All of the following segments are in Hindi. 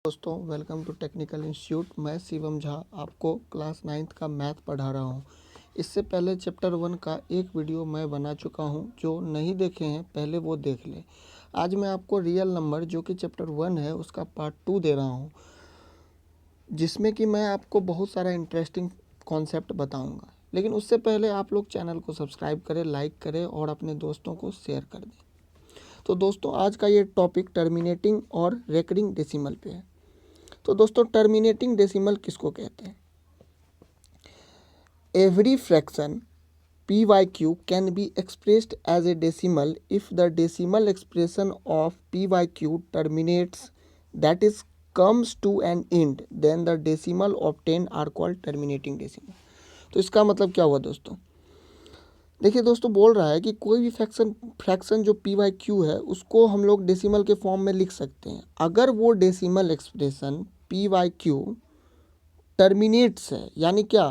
दोस्तों, वेलकम टू टेक्निकल इंस्टीट्यूट। मैं शिवम झा आपको क्लास 9th का मैथ पढ़ा रहा हूँ। इससे पहले चैप्टर 1 का एक वीडियो मैं बना चुका हूँ, जो नहीं देखे हैं पहले वो देख लें। आज मैं आपको रियल नंबर जो कि चैप्टर 1 है उसका पार्ट 2 दे रहा हूँ, जिसमें कि मैं आपको बहुत सारा इंटरेस्टिंग कॉन्सेप्ट बताऊँगा। लेकिन उससे पहले आप लोग चैनल को सब्सक्राइब करें, लाइक करें और अपने दोस्तों को शेयर कर दें। तो दोस्तों, आज का ये टॉपिक टर्मिनेटिंग और रेकरिंग डेसिमल पे है। तो दोस्तों, टर्मिनेटिंग डेसिमल किसको कहते हैं? Every fraction P by Q can be expressed as a decimal if the decimal expression of P by Q terminates, that is comes to an end, then the decimal obtain are called terminating decimal. तो इसका मतलब क्या हुआ दोस्तों? देखिए दोस्तों, बोल रहा है कि कोई भी फ्रैक्शन जो पी वाई क्यू है उसको हम लोग डेसिमल के फॉर्म में लिख सकते हैं अगर वो decimal expression P by Q terminates है। यानी क्या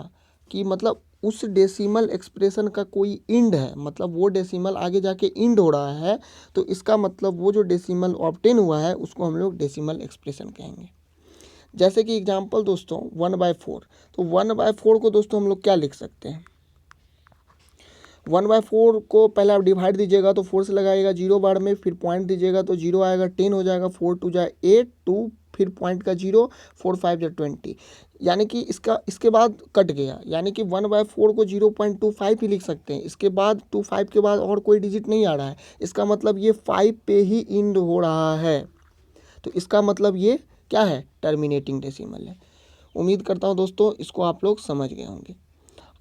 कि मतलब उस डेसिमल एक्सप्रेशन का कोई इंड है, मतलब वो डेसिमल आगे जाके इंड हो रहा है, तो इसका मतलब वो जो डेसिमल ऑब्टेन हुआ है उसको हम लोग डेसिमल एक्सप्रेशन कहेंगे। जैसे कि एग्जांपल दोस्तों 1/4। तो 1/4 को दोस्तों हम लोग क्या लिख सकते हैं? 1/4 को पहले आप डिवाइड दीजिएगा तो 4 से लगाइएगा 0 बार में, फिर पॉइंट दीजिएगा तो 0 आएगा, 10 हो जाएगा, 4 2 जाए 8, 2 फिर पॉइंट का 0, 4 5 जा 20। यानी कि इसके बाद कट गया, यानी कि 1/4 को 0.25 ही लिख सकते हैं। इसके बाद 25 के बाद और कोई डिजिट नहीं आ रहा है, इसका मतलब ये 5 पे ही इंड हो रहा है। तो इसका मतलब ये क्या है? टर्मिनेटिंग डेसिमल है। उम्मीद करता हूँ दोस्तों इसको आप लोग समझ गए होंगे।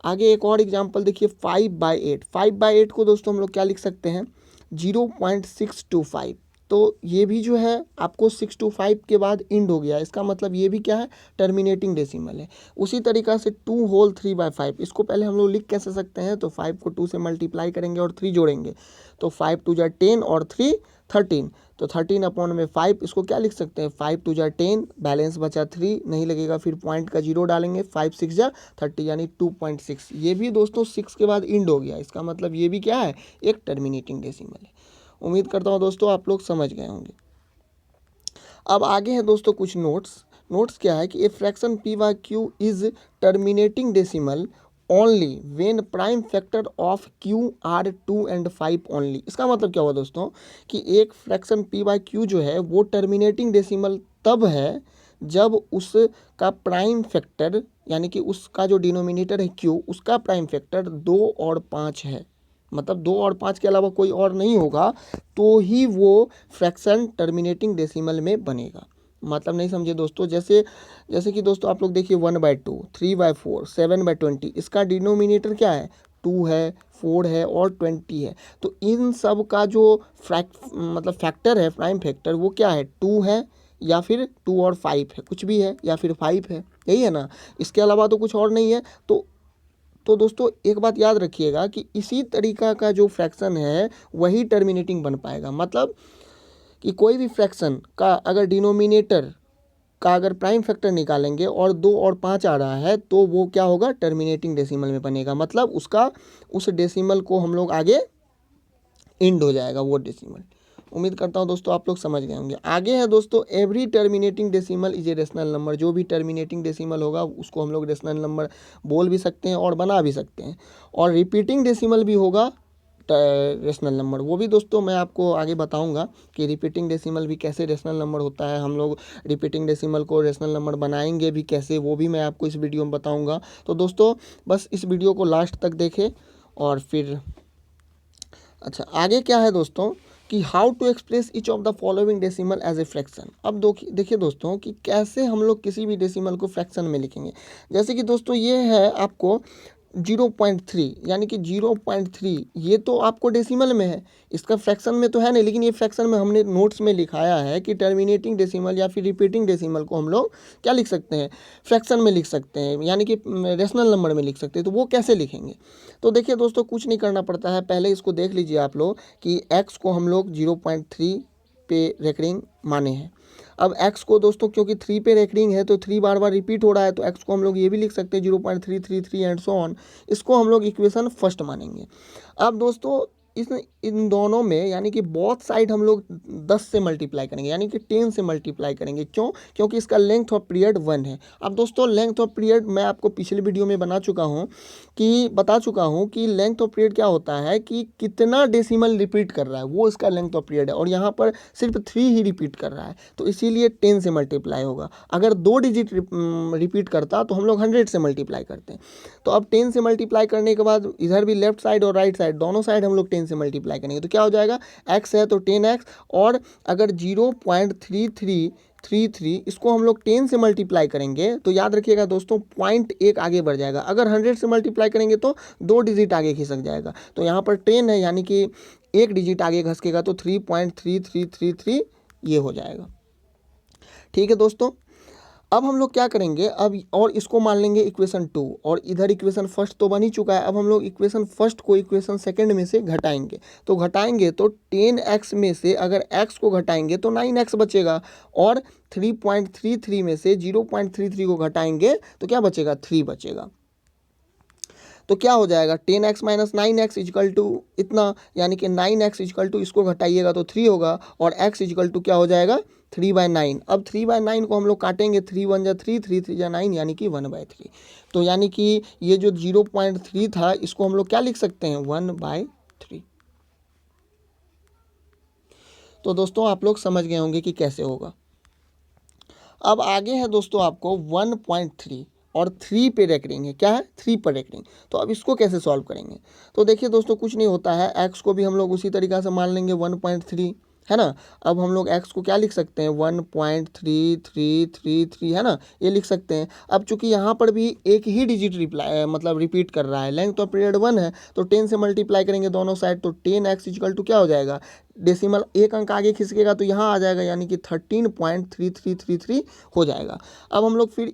आगे एक और एग्जांपल देखिए 5/8। 5/8 को दोस्तों हम लोग क्या लिख सकते हैं? 0.625। तो ये भी जो है आपको 625 के बाद इंड हो गया, इसका मतलब ये भी क्या है? टर्मिनेटिंग डेसिमल है। उसी तरीक़ा से 2 होल 3/5, इसको पहले हम लोग लिख कैसे सकते हैं? तो 5 को 2 से मल्टीप्लाई करेंगे और 3 जोड़ेंगे, तो 5 2 जा 10 और 3 13, तो 13/5 इसको क्या लिख सकते हैं? 5 2 जा 10, बैलेंस बचा 3 नहीं लगेगा, फिर पॉइंट का 0 डालेंगे, 5 6 जा 30 यानी 2.6। ये भी दोस्तों 6 के बाद इंड हो गया, इसका मतलब ये भी क्या है? एक टर्मिनेटिंग डेसिमल है। उम्मीद करता हूँ दोस्तों आप लोग समझ गए होंगे। अब आगे है दोस्तों कुछ नोट्स क्या है कि a fraction P by Q is terminating decimal only when prime factor of Q are 2 and 5 only. इसका मतलब क्या हुआ दोस्तों कि एक फ्रैक्शन पी वाई क्यू जो है वो टर्मिनेटिंग डेसिमल तब है जब उसका प्राइम फैक्टर, यानी कि उसका जो डिनोमिनेटर है क्यू, उसका प्राइम फैक्टर 2 और 5 है। मतलब 2 और 5 के अलावा कोई और नहीं होगा, तो ही वो फ्रैक्शन टर्मिनेटिंग डेसिमल में बनेगा। मतलब नहीं समझे दोस्तों? जैसे कि दोस्तों आप लोग देखिए 1/2, 3/4, 7/20, इसका डिनोमिनेटर क्या है? 2 है, 4 है और 20 है। तो इन सब का जो फैक्टर है, प्राइम फैक्टर, वो क्या है? 2 है या फिर 2 और 5 है, कुछ भी है, या फिर 5 है, यही है ना। इसके अलावा तो कुछ और नहीं है। तो दोस्तों एक बात याद रखिएगा कि इसी तरीका का जो फ्रैक्शन है वही टर्मिनेटिंग बन पाएगा। मतलब कि कोई भी फ्रैक्शन का अगर डिनोमिनेटर का अगर प्राइम फैक्टर निकालेंगे और 2 और 5 आ रहा है, तो वो क्या होगा? टर्मिनेटिंग डेसिमल में बनेगा। मतलब उस डेसिमल को हम लोग आगे इंड हो जाएगा वो डेसिमल। उम्मीद करता हूँ दोस्तों आप लोग समझ गए होंगे। आगे है दोस्तों every terminating decimal is a rational number. जो भी टर्मिनेटिंग डेसिमल होगा उसको हम लोग रेशनल नंबर बोल भी सकते हैं और बना भी सकते हैं। और रिपीटिंग डेसिमल भी होगा रेशनल नंबर, वो भी दोस्तों मैं आपको आगे बताऊंगा कि रिपीटिंग डेसिमल भी कैसे रेशनल नंबर होता है। हम लोग रिपीटिंग डेसिमल को रेशनल नंबर बनाएंगे भी कैसे, वो भी मैं आपको इस वीडियो में बताऊंगा। तो दोस्तों बस इस वीडियो को लास्ट तक देखें। और फिर अच्छा, आगे क्या है दोस्तों कि how to express each of the following decimal as a fraction. अब देखिए दोस्तों कि कैसे हम लोग किसी भी डेसिमल को फ्रैक्शन में लिखेंगे। जैसे कि दोस्तों ये है आपको 0.3, यानी कि 0.3 ये तो आपको डेसिमल में है, इसका फ्रैक्शन में तो है नहीं, लेकिन ये फ्रैक्शन में हमने नोट्स में लिखाया है कि टर्मिनेटिंग डेसिमल या फिर रिपीटिंग डेसिमल को हम लोग क्या लिख सकते हैं? फ्रैक्शन में लिख सकते हैं, यानी कि रेशनल नंबर में लिख सकते हैं। तो वो कैसे लिखेंगे? तो देखिए दोस्तों कुछ नहीं करना पड़ता है, पहले इसको देख लीजिए आप लोग कि x को हम लोग 0.3 पे रेकरिंग माने हैं। अब x को दोस्तों क्योंकि 3 पे रेकरिंग है तो 3 बार बार रिपीट हो रहा है, तो x को हम लोग ये भी लिख सकते हैं 0.333 एंड सो ऑन। इसको हम लोग इक्वेशन फर्स्ट मानेंगे। अब दोस्तों इन दोनों में यानी कि बोथ साइड हम लोग 10 से मल्टीप्लाई करेंगे, यानी कि 10 से मल्टीप्लाई करेंगे। क्यों? क्योंकि इसका लेंथ ऑफ पीरियड 1 है। अब दोस्तों लेंथ ऑफ पीरियड मैं आपको पिछले वीडियो में बता चुका हूँ कि लेंथ ऑफ पीरियड क्या होता है कि कितना डेसिमल रिपीट कर रहा है, वो इसका लेंथ ऑफ पीरियड है। और यहाँ पर सिर्फ 3 ही रिपीट कर रहा है, तो इसीलिए 10 से मल्टीप्लाई होगा। अगर 2 डिजिट रिपीट करता तो हम लोग 100 से मल्टीप्लाई करते हैं। तो अब 10 से मल्टीप्लाई करने के बाद इधर भी लेफ्ट साइड और राइट साइड दोनों साइड हम लोग 10 से मल्टीप्लाई करेंगे, तो क्या हो जाएगा, x है तो 10x, और अगर 0.3333 इसको हम लोग 10 से मल्टीप्लाई करेंगे तो याद रखिएगा दोस्तों, पॉइंट एक आगे बढ़ जाएगा। अगर 100 से मल्टीप्लाई करेंगे तो 2 डिजिट आगे खिसक जाएगा। तो यहाँ पर 10 है, यानी कि एक डिजिट आगे खसकेगा तो 3.3333 ये हो जाएगा। ठीक है दोस्तों, अब हम लोग क्या करेंगे, अब और इसको मान लेंगे इक्वेशन 2, और इधर इक्वेशन फर्स्ट तो बन ही चुका है। अब हम लोग इक्वेशन फर्स्ट को इक्वेशन सेकंड में से घटाएंगे, तो घटाएंगे तो 10x में से अगर x को घटाएंगे तो 9x बचेगा, और 3.33 में से 0.33 को घटाएंगे तो क्या बचेगा, 3 बचेगा। तो क्या हो जाएगा, 10x minus 9x is equal to इतना, यानी कि 9x इजकल टू इसको घटाइएगा तो 3 होगा, और x इजकल टू क्या हो जाएगा, 3/9। अब 3/9 को हम लोग काटेंगे, 3 1 जा 3, 3 3 जा 9, यानी कि 1/3। तो यानी कि ये जो 0.3 था इसको हम लोग क्या लिख सकते हैं, 1/3। तो दोस्तों आप लोग समझ गए होंगे कि कैसे होगा। अब आगे है दोस्तों आपको 1.3 और 3 पे रेकरिंग है, क्या है, 3 पर रेकरिंग। तो अब इसको कैसे सॉल्व करेंगे, तो देखिए दोस्तों कुछ नहीं होता है, x को भी हम लोग उसी तरीक़ा से मान लेंगे 1.3, है ना। अब हम लोग x को क्या लिख सकते हैं, 1.3333 है ना, ये लिख सकते हैं। अब चूंकि यहाँ पर भी एक ही डिजिट रिपीट कर रहा है, लेंथ ऑफ पीरियड 1 है, तो 10 से मल्टीप्लाई करेंगे दोनों साइड, तो 10x इक्वल टू क्या हो जाएगा, डेसिमल एक अंक आगे खिसकेगा तो यहाँ आ जाएगा, यानी कि 13.3333 हो जाएगा। अब हम लोग फिर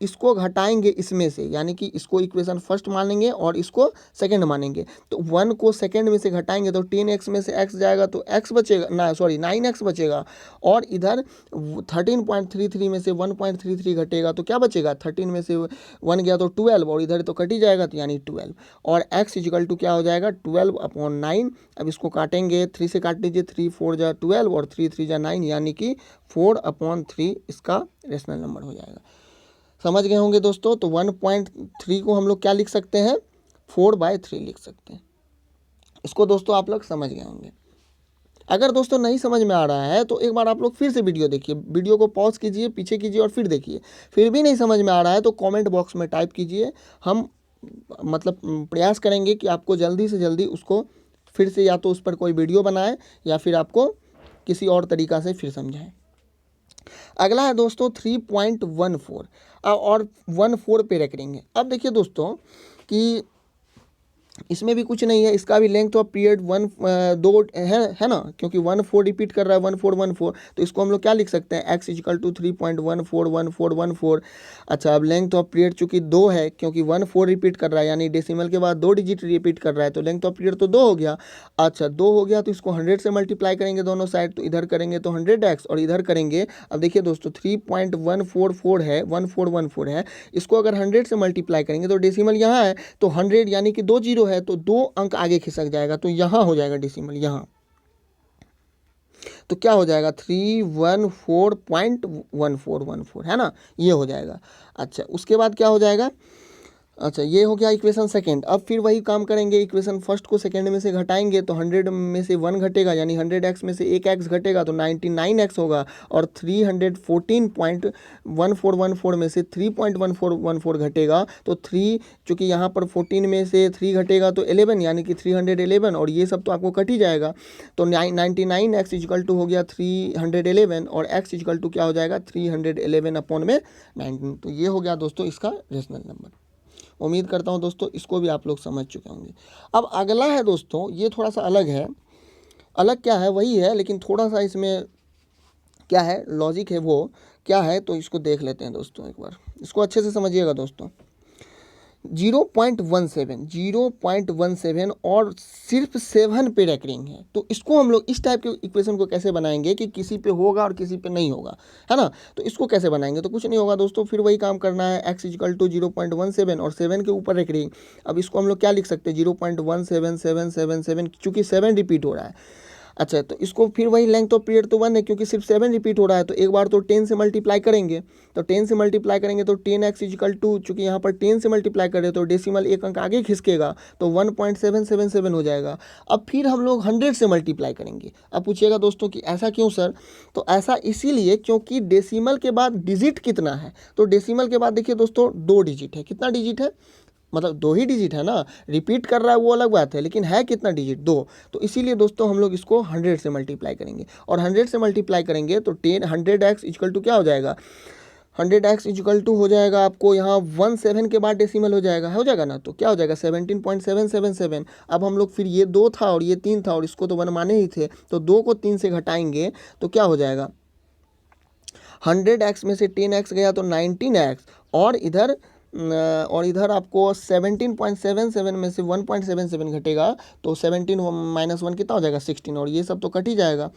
इसको घटाएंगे इसमें से, यानी कि इसको इक्वेशन फर्स्ट मानेंगे और इसको सेकंड मानेंगे। तो 1 को सेकंड में से घटाएंगे तो 10x में से x जाएगा तो x बचेगा, 9x बचेगा, और इधर 13.33 में से 1.33 घटेगा तो क्या बचेगा, 13 में से 1 गया तो 12, और इधर तो कट ही जाएगा तो यानी 12, और x इक्वल टू क्या हो जाएगा, 12/9। अब इसको काटेंगे, 3 से काट लीजिए, 3 4 जा 12 और 3 3 जा 9, यानी कि 4/3 इसका रेशनल नंबर हो जाएगा। समझ गए होंगे दोस्तों। तो 1.3 को हम लोग क्या लिख सकते हैं, 4/3 लिख सकते हैं। इसको दोस्तों आप लोग समझ गए होंगे। अगर दोस्तों नहीं समझ में आ रहा है तो एक बार आप लोग फिर से वीडियो देखिए, वीडियो को पॉज कीजिए, पीछे कीजिए और फिर देखिए। फिर भी नहीं समझ में आ रहा है तो कमेंट बॉक्स में टाइप कीजिए, हम प्रयास करेंगे कि आपको जल्दी से जल्दी उसको फिर से या तो उस पर कोई वीडियो बनाए या फिर आपको किसी और तरीक़ा से फिर समझाएं। अगला है दोस्तों 3.14 और 14 पे रेकरिंग है। अब देखिए दोस्तों कि इसमें भी कुछ नहीं है, इसका भी लेंथ ऑफ पीरियड 2 है ना, क्योंकि 14 रिपीट कर रहा है, 1414, तो इसको हम लोग क्या लिख सकते हैं, x इक्वल टू 3.141414। अच्छा, अब लेंथ ऑफ पीरियड चूंकि 2 है, क्योंकि 14 रिपीट कर रहा है, यानी डेसिमल के बाद 2 डिजिट रिपीट कर रहा है, तो लेंथ ऑफ पीरियड तो 2 हो गया। अच्छा, 2 हो गया तो इसको 100 से मल्टीप्लाई करेंगे दोनों साइड, तो इधर करेंगे तो 100x और इधर करेंगे। अब देखिए दोस्तों 3.144 है, 1414 है, इसको अगर 100 से मल्टीप्लाई करेंगे तो डेसिमल यहाँ है तो 100 यानी कि 2 जीरो है, तो 2 अंक आगे खिसक जाएगा, तो यहाँ हो जाएगा डेसिमल यहाँ, तो क्या हो जाएगा 314.1414 है ना, ये हो जाएगा। अच्छा, उसके बाद क्या हो जाएगा, अच्छा ये हो गया इक्वेशन सेकंड। अब फिर वही काम करेंगे, इक्वेशन फर्स्ट को सेकंड में से घटाएंगे तो 100 में से 1 घटेगा, यानी 100x में से एक x घटेगा तो 99x होगा, और 314.1414 में से 3.1414 घटेगा तो 3, चूँकि यहाँ पर 14 में से 3 घटेगा तो 11, यानी कि 311, और ये सब तो आपको कट ही जाएगा, तो 99x इक्वल टू हो गया 311, और x इक्वल टू क्या हो जाएगा 311/19। तो ये हो गया दोस्तों इसका रेशनल नंबर। उम्मीद करता हूं दोस्तों इसको भी आप लोग समझ चुके होंगे। अब अगला है दोस्तों, ये थोड़ा सा अलग है, अलग क्या है वही है, लेकिन थोड़ा सा इसमें क्या है लॉजिक है, वो क्या है तो इसको देख लेते हैं दोस्तों, एक बार इसको अच्छे से समझिएगा दोस्तों। 0.17 और सिर्फ 7 पे रेकरिंग है। तो इसको हम लोग इस टाइप के इक्वेशन को कैसे बनाएंगे कि किसी पे होगा और किसी पे नहीं होगा, है ना। तो इसको कैसे बनाएंगे, तो कुछ नहीं होगा दोस्तों, फिर वही काम करना है। x इक्वल टू 0.17 और 7 के ऊपर रेकरिंग। अब इसको हम लोग क्या लिख सकते हैं, 0.17777, चूँकि 7 रिपीट हो रहा है। अच्छा, तो इसको फिर वही लेंथ ऑफ पीरियड तो 1 है, क्योंकि सिर्फ 7 रिपीट हो रहा है, तो एक बार तो 10 से मल्टीप्लाई करेंगे। तो 10 से मल्टीप्लाई करेंगे तो 10x इजिकल टू, चूँकि यहाँ पर 10 से मल्टीप्लाई कर रहे तो डेसिमल एक अंक आगे खिसकेगा, तो 1.777 हो जाएगा। अब फिर हम लोग 100 से मल्टीप्लाई करेंगे। अब पूछिएगा दोस्तों कि ऐसा क्यों सर, तो ऐसा इसीलिए क्योंकि डेसिमल के बाद डिजिट कितना है, तो डेसिमल के बाद देखिए दोस्तों 2 डिजिट है। कितना डिजिट है, मतलब 2 ही डिजिट है ना, रिपीट कर रहा है वो अलग बात है, लेकिन है कितना डिजिट, 2। तो इसीलिए दोस्तों हम लोग इसको 100 से मल्टीप्लाई करेंगे, और 100 से मल्टीप्लाई करेंगे तो 100x इक्वल टू क्या हो जाएगा, 100x इक्वल टू हो जाएगा आपको यहाँ 17 के बाद डेसिमल हो जाएगा ना, तो क्या हो जाएगा 17.777। अब हम लोग फिर ये 2 था और ये 3 था और इसको तो 1 माने ही थे, तो 2 को 3 से घटाएंगे तो क्या हो जाएगा, 100x में से 10x गया तो 19x, और इधर आपको 17.77 में से 1.77 घटेगा तो 17 माइनस 1 कितना हो जाएगा 16, और ये सब तो कट ही जाएगा।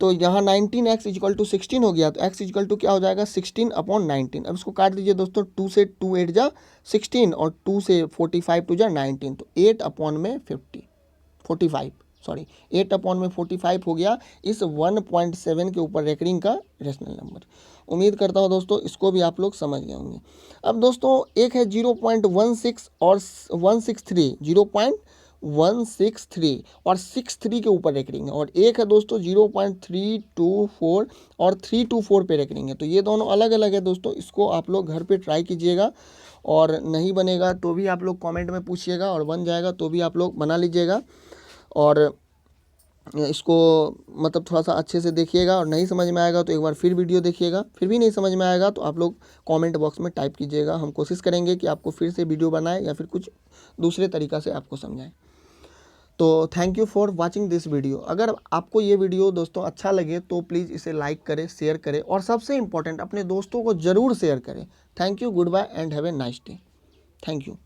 तो यहाँ 19x इक्वल टू 16 हो गया, तो x इक्वल टू क्या हो जाएगा 16/19। अब इसको काट दीजिए दोस्तों, 2 से 2 8 जा 16 और 2 से 45 2 जा 19, तो 8/45 हो गया इस 1.7 के ऊपर रेकरिंग का रेशनल नंबर। उम्मीद करता हूँ दोस्तों इसको भी आप लोग समझ गए होंगे। अब दोस्तों एक है 0.16 और 163, 0.163 और 63 के ऊपर रेकरिंग है, और एक है दोस्तों 0.324 और 324 पे रेकरिंग है। तो ये दोनों अलग अलग है दोस्तों, इसको आप लोग घर पे ट्राई कीजिएगा, और नहीं बनेगा तो भी आप लोग कमेंट में पूछिएगा, और बन जाएगा तो भी आप लोग बना लीजिएगा। और इसको मतलब थोड़ा सा अच्छे से देखिएगा, और नहीं समझ में आएगा तो एक बार फिर वीडियो देखिएगा, फिर भी नहीं समझ में आएगा तो आप लोग कमेंट बॉक्स में टाइप कीजिएगा। हम कोशिश करेंगे कि आपको फिर से वीडियो बनाए या फिर कुछ दूसरे तरीक़ा से आपको समझाएं। तो thank you for watching this video. अगर आपको ये वीडियो दोस्तों अच्छा लगे तो प्लीज़ इसे लाइक करें, शेयर करें, और सबसे इम्पोर्टेंट अपने दोस्तों को ज़रूर शेयर करें। Thank you, goodbye and have a nice day. Thank you.